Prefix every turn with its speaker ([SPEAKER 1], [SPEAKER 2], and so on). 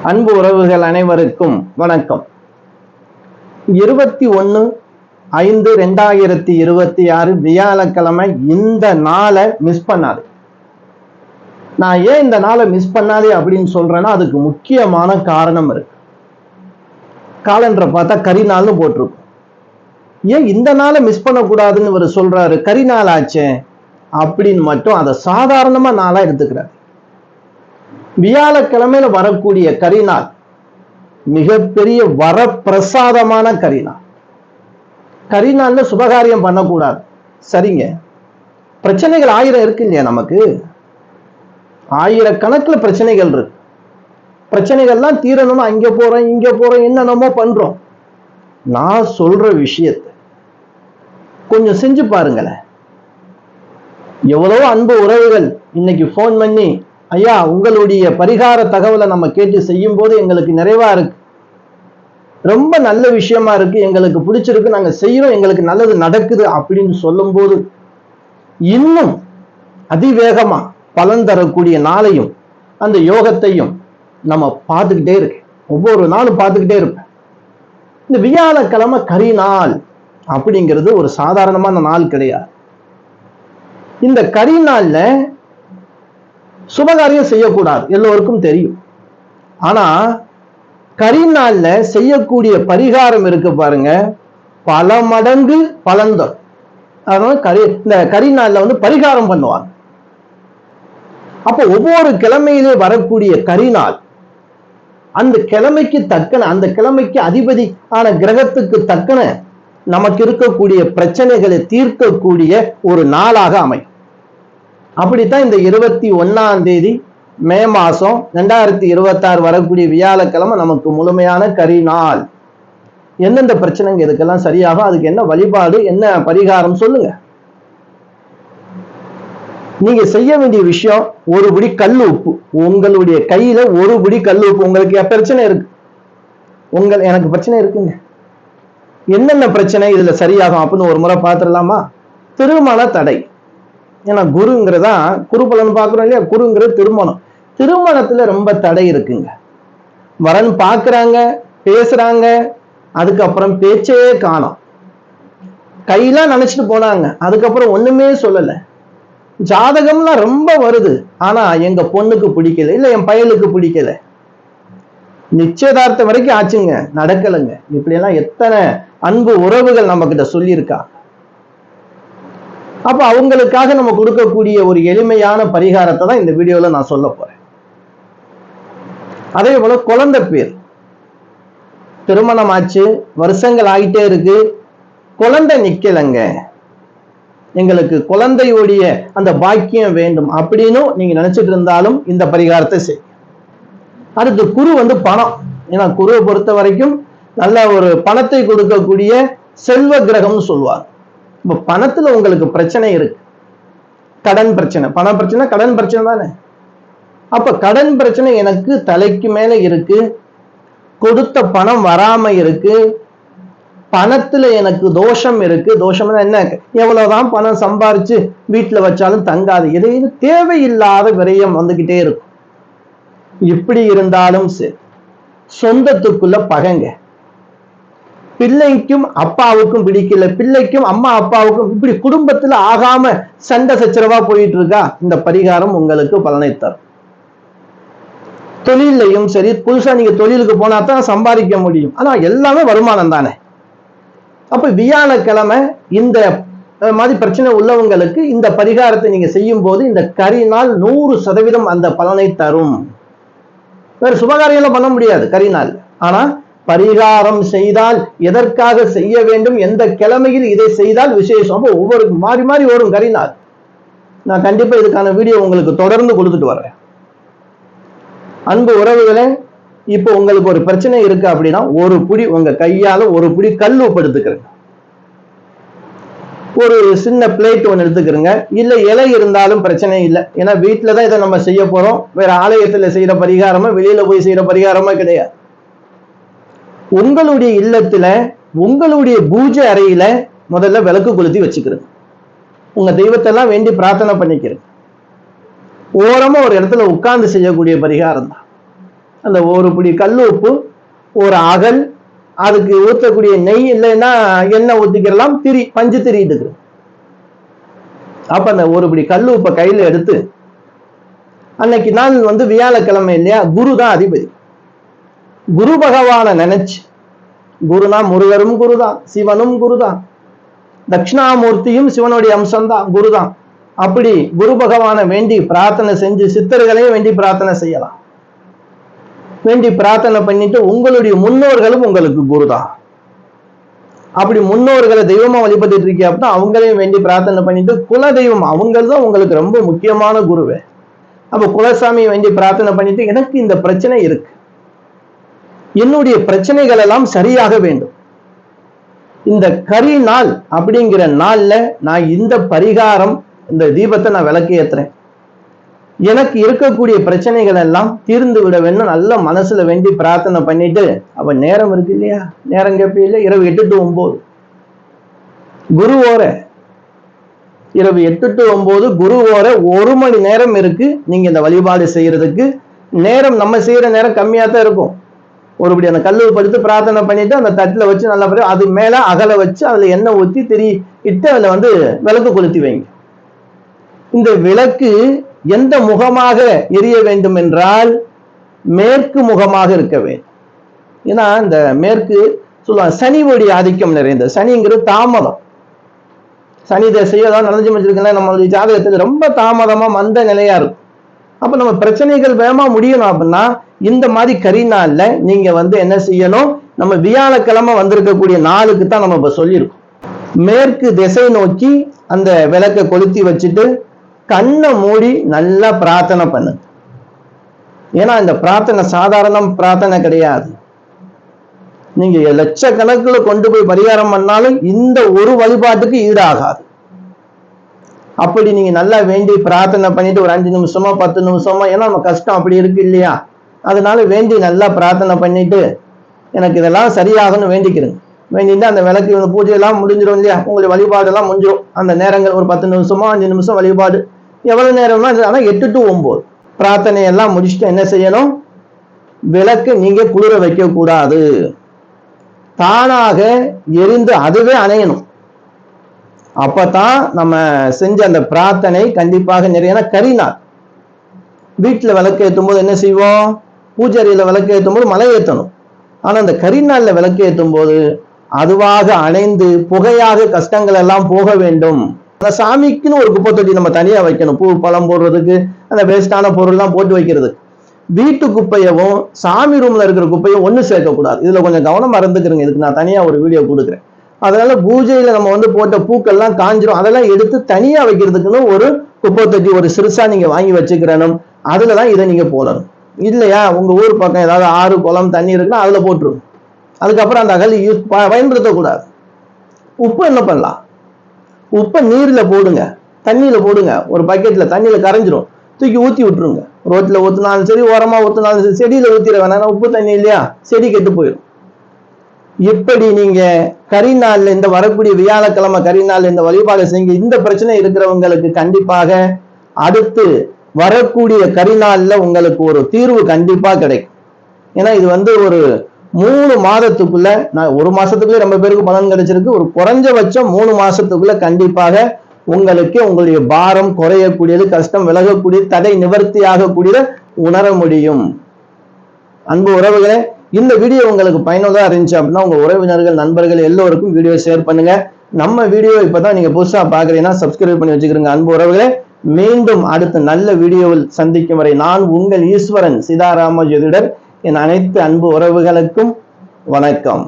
[SPEAKER 1] அன்பு உறவுகள் அனைவருக்கும் வணக்கம். 21/5/2026 வியாழக்கிழமை. இந்த நாளை மிஸ் பண்ணாது. நான் ஏன் இந்த நாளை மிஸ் பண்ணாதே அப்படின்னு சொல்றேன்னா, அதுக்கு முக்கியமான காரணம் இருக்கு. காலண்டரை பார்த்தா கரி நாள்னு போட்டிருக்கும். ஏன் இந்த நாளை மிஸ் பண்ணக்கூடாதுன்னு இவர் சொல்றாரு? கரி நாள் ஆச்சே அப்படின்னு மட்டும் அதை சாதாரணமா நாளா எடுத்துக்கிறார். வியாழக்கிழமையில வரக்கூடிய கரிநாள் மிகப்பெரிய வரப்பிரசாதமான கரிநாள். கரிநாள்ல சுபகாரியம் பண்ணக்கூடாது, சரிங்க. பிரச்சனைகள் 1000 இருக்கு இல்லையா? நமக்கு 1000கணக்குல பிரச்சனைகள் இருக்கு. பிரச்சனைகள்லாம் தீரணும்னு அங்க போறோம் இங்க போறோம் என்னென்னமோ பண்றோம். நான் சொல்ற விஷயத்தை கொஞ்சம் செஞ்சு பாருங்களேன். எவ்வளவோ அன்பு உறவுகள் இன்னைக்கு போன் பண்ணி, ஐயா உங்களுடைய பரிகார தகவலை நம்ம கேட்டு செய்யும் போது எங்களுக்கு நிறைவா இருக்கு, ரொம்ப நல்ல விஷயமா இருக்கு, எங்களுக்கு பிடிச்சிருக்கு, நாங்க செய்யறோம், எங்களுக்கு நல்லது நடக்குது அப்படின்னு சொல்லும் போது இன்னும் அதிவேகமா பலன் தரக்கூடிய நாளையும் அந்த யோகத்தையும் நம்ம பார்த்துக்கிட்டே இருக்கு. ஒவ்வொரு நாளும் பார்த்துக்கிட்டே இருப்பேன். இந்த வியாழக்கிழமை கரி நாள் அப்படிங்கிறது ஒரு சாதாரணமான நாள் கிடையாது. இந்த கரி நாள்ல சுபகாரியம் செய்யக்கூடாது, எல்லோருக்கும் தெரியும். ஆனா கரிநாள்ல செய்யக்கூடிய பரிகாரம் இருக்கு பாருங்க, பல மடங்கு பலன் தரும். அதனால இந்த கரிநாள்ல பரிகாரம் பண்ணுவாங்க. அப்ப ஒவ்வொரு கிழமையிலே வரக்கூடிய கரிநாள் அந்த கிழமைக்கு தக்கன, அந்த கிழமைக்கு அதிபதி ஆன கிரகத்துக்கு தக்கன நமக்கு இருக்கக்கூடிய பிரச்சனைகளை தீர்க்கக்கூடிய ஒரு நாளாக அமையும். அப்படித்தான் இந்த 21 மே மாசம் 2026 வரக்கூடிய வியாழக்கிழமை நமக்கு முழுமையான கரிநாள். எந்தெந்த பிரச்சனைங்க இதுக்கெல்லாம் சரியாகும், அதுக்கு என்ன வழிபாடு, என்ன பரிகாரம் சொல்லுங்க. நீங்க செய்ய வேண்டிய விஷயம், ஒரு பிடி கல் உப்பு உங்களுடைய கையில, ஒரு பிடி கல் உப்பு. உங்களுக்கு பிரச்சனை இருக்கு, எனக்கு பிரச்சனை இருக்குங்க, என்னென்ன பிரச்சனை இதுல சரியாகும் அப்படின்னு ஒரு முறை பார்த்துடலாமா? திருமண தடை. ஏன்னா குருங்கிறதா, குரு பலன் பார்க்கிறோம் இல்லையா? குருங்கிறது திருமணம். திருமணத்துல ரொம்ப தடை இருக்குங்க. வரன் பார்க்கறாங்க, பேசுறாங்க, அதுக்கப்புறம் பேச்சே காணோம். கையெல்லாம் நினைச்சிட்டு போனாங்க, அதுக்கப்புறம் ஒண்ணுமே சொல்லல. ஜாதகம்லாம் ரொம்ப வருது, ஆனா எங்க பொண்ணுக்கு பிடிக்கல, இல்ல என் பையனுக்கு பிடிக்கல. நிச்சயதார்த்தம் வரைக்கும் ஆச்சுங்க, நடக்கலைங்க. இப்படி எல்லாம் எத்தனை அன்பு உறவுகள் நம்ம கிட்ட சொல்லியிருக்கா. அப்ப அவங்களுக்காக நம்ம கொடுக்கக்கூடிய ஒரு எளிமையான பரிகாரத்தை தான் இந்த வீடியோல நான் சொல்ல போறேன். அதே போல குழந்தை பேர். திருமணம் ஆச்சு, வருஷங்கள் ஆகிட்டே இருக்கு, குழந்தை நிக்கலங்க, எங்களுக்கு குழந்தையுடைய அந்த பாக்கியம் வேண்டும் அப்படின்னு நீங்க நினைச்சிட்டு இருந்தாலும் இந்த பரிகாரத்தை செய். அடுத்து குரு பணம். ஏன்னா குருவை பொறுத்த வரைக்கும் நல்ல ஒரு பணத்தை கொடுக்கக்கூடிய செல்வ கிரகம்னு சொல்லுவாங்க. இப்ப பணத்துல உங்களுக்கு பிரச்சனை இருக்கு, கடன் பிரச்சனை, பண பிரச்சனை, கடன் பிரச்சனை தானே. அப்ப கடன் பிரச்சனை எனக்கு தலைக்கு மேல இருக்கு, கொடுத்த பணம் வராம இருக்கு, பணத்துல எனக்கு தோஷம் இருக்கு. தோஷம் என்ன? எவ்வளவுதான் பணம் சம்பாரிச்சு வீட்டுல வச்சாலும் தங்காது, எதையும் தேவையில்லாத விரயம் வந்துகிட்டே இருக்கும். இப்படி இருந்தாலும் சரி, சொந்தத்துக்குள்ள பகைங்க, பிள்ளைக்கும் அப்பாவுக்கும் பிடிக்கல, பிள்ளைக்கும் அம்மா அப்பாவுக்கும், இப்படி குடும்பத்துல ஆகாம சண்டை சச்சரவா போயிட்டு இருக்கா, இந்த பரிகாரம் உங்களுக்கு பலனை தரும். தொழிலையும் சரி, புதுசா நீங்க தொழிலுக்கு போனா தான் சம்பாதிக்க முடியும், ஆனா எல்லாமே வருமானம் தானே. அப்ப வியாழக்கிழமை இந்த மாதிரி பிரச்சனை உள்ளவங்களுக்கு இந்த பரிகாரத்தை நீங்க செய்யும் போது இந்த கரிநாள் 100% அந்த பலனை தரும். வேற சுபகாரியம் பண்ண முடியாது கரிநாள், ஆனா பரிகாரம் செய்தால் எதற்காக செய்ய வேண்டும், எந்த கிழமையில் இதை செய்தால் விசேஷம். அப்போ ஒவ்வொரு மாறி மாறி வரும் கரிநாள். நான் கண்டிப்பா இதுக்கான வீடியோ உங்களுக்கு தொடர்ந்து கொடுத்துட்டு வரேன். அன்பு உறவுகளே, இப்போ உங்களுக்கு ஒரு பிரச்சனை இருக்கு அப்படின்னா ஒரு புடி உங்க கையால ஒரு புடி கல் உப்பு எடுத்துக்கிறேங்க. ஒரு சின்ன பிளேட் ஒன்று எடுத்துக்கிறேங்க. இல்ல இலை இருந்தாலும் பிரச்சனை இல்லை, ஏன்னா வீட்டுலதான் இதை நம்ம செய்ய போறோம். வேற ஆலயத்துல செய்யற பரிகாரமா, வெளியில போய் செய்யற பரிகாரமா கிடையாது. உங்களுடைய இல்லத்துல, உங்களுடைய பூஜை அறையில முதல்ல விளக்கு கொளுத்தி வச்சுக்கிறேங்க. உங்க தெய்வத்தை எல்லாம் வேண்டி பிரார்த்தனை பண்ணிக்கிறேன். ஓரமா ஒரு இடத்துல உட்கார்ந்து செய்யக்கூடிய பரிகாரம் தான். அந்த ஒரு பிடி கல் உப்பு, ஒரு அகல், அதுக்கு ஊற்றக்கூடிய நெய், இல்லைன்னா எண்ணெய் ஊத்திக்கிறலாம், பஞ்சு திரி இருக்கு. அப்ப அந்த ஒரு பிடி கல் உப்பை கையில எடுத்து, அன்னைக்கு நாள் வியாழக்கிழமை இல்லையா, குரு தான் அதிபதி. குரு பகவான நினைச்சு, குருனா முருகரும் குருதான், சிவனும் குருதான், தட்சிணாமூர்த்தியும் சிவனுடைய அம்சம்தான், குருதான். அப்படி குரு பகவானை வேண்டி பிரார்த்தனை செஞ்சு, சித்தர்களையும் வேண்டி பிரார்த்தனை செய்யலாம். வேண்டி பிரார்த்தனை பண்ணிட்டு உங்களுடைய முன்னோர்களும் உங்களுக்கு குருதான். அப்படி முன்னோர்களை தெய்வமா வழிபட்டு இருக்கீங்க அப்படின்னா அவங்களையும் வேண்டி பிரார்த்தனை பண்ணிட்டு, குல தெய்வம் அவங்கள்தான் உங்களுக்கு ரொம்ப முக்கியமான குருவே. அப்ப குலசாமியை வேண்டி பிரார்த்தனை பண்ணிட்டு, எனக்கு இந்த பிரச்சனை இருக்கு, என்னுடைய பிரச்சனைகள் எல்லாம் சரியாக வேண்டும், இந்த கரி நாள் அப்படிங்கிற நாள்ல நான் இந்த பரிகாரம், இந்த தீபத்தை நான் விளக்கு ஏத்துறேன், எனக்கு இருக்கக்கூடிய பிரச்சனைகள் எல்லாம் தீர்ந்து விட வேணும் நல்ல மனசுல வேண்டி பிரார்த்தனை பண்ணிட்டு, அப்ப நேரம் இருக்கு இல்லையா, நேரம் கேப்ப இல்லை, இரவு 8 to 9 குருவோர, இரவு 8 to 9 குருவோர 1 மணி நேரம் இருக்கு. நீங்க இந்த வழிபாடு செய்யறதுக்கு நேரம் நம்ம செய்யற நேரம் கம்மியா தான் இருக்கும். ஒருபடி அந்த கல்லு படுத்து பிரார்த்தனை பண்ணிட்டு அந்த தட்டுல வச்சு நல்லா அது மேல அகல வச்சு அதுல எண்ணெய் ஊற்றி திரி இட்டு அதுல விளக்கு கொளுத்தி வைங்க. இந்த விளக்கு எந்த முகமாக எரிய வேண்டும் என்றால் மேற்கு முகமாக இருக்க வேண்டும். ஏன்னா இந்த மேற்கு சொல்லுவாங்க சனியுடைய ஆதிக்கம் நிறைந்த, சனிங்கிறது தாமதம், சனி திசையோ ஏதாவது நடந்து வச்சிருக்கல நம்மளுடைய ஜாதகத்துக்கு ரொம்ப தாமதமா மந்த நிலையா இருக்கும். அப்ப நம்ம பிரச்சனைகள் வேகமா முடியணும் அப்படின்னா இந்த மாதிரி கரிநாள்ல நீங்க என்ன செய்யணும், நம்ம வியாழக்கிழமை வந்திருக்கக்கூடிய நாளுக்கு தான் நம்ம இப்ப சொல்லியிருக்கோம். மேற்கு திசை நோக்கி அந்த விளக்கை கொளுத்தி வச்சுட்டு கண்ணை மூடி நல்லா பிரார்த்தனை பண்ணு. ஏன்னா இந்த பிரார்த்தனை சாதாரண பிரார்த்தனை கிடையாது. நீங்க லட்சக்கணக்கில் கொண்டு போய் பரிகாரம் பண்ணாலும் இந்த ஒரு வழிபாட்டுக்கு ஈடாகாது. அப்படி நீங்க நல்லா வேண்டி பிரார்த்தனை பண்ணிட்டு ஒரு 5 நிமிஷமா 10 நிமிஷமா, ஏன்னா நம்ம கஷ்டம் அப்படி இருக்கு இல்லையா, அதனால வேண்டி நல்லா பிரார்த்தனை பண்ணிட்டு எனக்கு இதெல்லாம் சரியாகணும்னு வேண்டிக்கிறேன். வேண்டிட்டு அந்த விளக்கு பூஜை எல்லாம் முடிஞ்சிடும் இல்லையா, உங்களுடைய வழிபாடு எல்லாம் முடிஞ்சிடும். அந்த நேரங்கள் ஒரு 10 நிமிஷமா 5 நிமிஷம் வழிபாடு எவ்வளவு நேரம்னா, ஆனா 8 to 9 பிரார்த்தனை எல்லாம் முடிச்சுட்டு என்ன செய்யணும், விளக்கு நீங்க குளிர வைக்க கூடாது, தானாக எரிந்து அதுவே அணையணும். அப்பதான் நம்ம செஞ்ச அந்த பிரார்த்தனை கண்டிப்பாக நிறைய. கரிநாள் வீட்டுல விளக்கு ஏற்றும் போது என்ன செய்வோம், பூஜாரியில விளக்கு ஏற்றும் போது மலை ஏற்றணும். ஆனா அந்த கரிநாள்ல விளக்கு ஏற்றும் போது அதுவாக அணைந்து புகையாக கஷ்டங்கள் எல்லாம் போக வேண்டும். அந்த சாமிக்குன்னு ஒரு குப்பை தொட்டி நம்ம தனியா வைக்கணும், பூ பழம் போடுறதுக்கு, அந்த வேஸ்டான பொருள் எல்லாம் போட்டு வைக்கிறதுக்கு. வீட்டு குப்பையவும் சாமி ரூம்ல இருக்கிற குப்பையும் ஒண்ணு சேர்க்கக்கூடாது. இதுல கொஞ்சம் கவனம் மறந்துக்கிறேங்க, இதுக்கு நான் தனியா ஒரு வீடியோ கொடுக்குறேன். அதனால பூஜையில நம்ம போட்ட பூக்கள்லாம் காஞ்சிரும், அதெல்லாம் எடுத்து தனியா வைக்கிறதுக்குன்னு ஒரு குப்பை தொட்டி ஒரு சிறுசா நீங்க வாங்கி வச்சுக்கிறணும். அதுலதான் இதை நீங்க போடணும். இல்லையா உங்க ஊர் பக்கம் ஏதாவது ஆறு குளம் தண்ணி இருக்குன்னா அதுல போட்டுரும். அதுக்கப்புறம் அந்த அகல் பயன்படுத்தக்கூடாது. உப்பு என்ன பண்ணலாம், உப்பை நீர்ல போடுங்க, தண்ணியில போடுங்க, ஒரு பக்கெட்ல தண்ணியில கரைஞ்சிரும், தூக்கி ஊத்தி விட்டுருங்க. ரோட்ல ஊத்தினாலும் சரி, ஓரமா ஊத்தினாலும் சரி, செடியில ஊத்திட வேணாம், உப்பு தண்ணி இல்லையா, செடி கெட்டு போயிடும். இப்படி நீங்க கரிநாள்ல இந்த வரக்கூடிய வியாழக்கிழமை கரிநாள் இந்த வழிபாடு செய்ய, இந்த பிரச்சனை இருக்கிறவங்களுக்கு கண்டிப்பாக அடுத்து வரக்கூடிய கரிநாள்ல உங்களுக்கு ஒரு தீர்வு கண்டிப்பா கிடைக்கும். ஏன்னா இது ஒரு 3 மாதத்துக்குள்ள, நான் 1 மாசத்துக்குள்ள ரொம்ப பேருக்கு பலன் கிடைச்சிருக்கு. ஒரு குறைஞ்சபட்சம் 3 மாசத்துக்குள்ள கண்டிப்பாக உங்களுக்கு உங்களுடைய பாரம் குறையக்கூடியது, கஷ்டம் விலகக்கூடியது, தடை நிவர்த்தி ஆகக்கூடியதை உணர முடியும். அன்பு உறவுகளே, இந்த வீடியோ உங்களுக்கு பயனுள்ளதா இருந்துச்சு அப்படின்னா உங்க உறவினர்கள் நண்பர்கள் எல்லோருக்கும் வீடியோ ஷேர் பண்ணுங்க. நம்ம வீடியோ இப்பதான் நீங்க புதுசா பாக்குறீங்கன்னா சப்ஸ்கிரைப் பண்ணி வச்சுக்கிறீங்க. அன்பு உறவுகளே, மீண்டும் அடுத்த நல்ல வீடியோவில் சந்திக்கும் வரை நான் உங்கள் ஈஸ்வரன் சிதாராம ஜோதிடர். என் அனைத்து அன்பு உறவுகளுக்கும் வணக்கம்.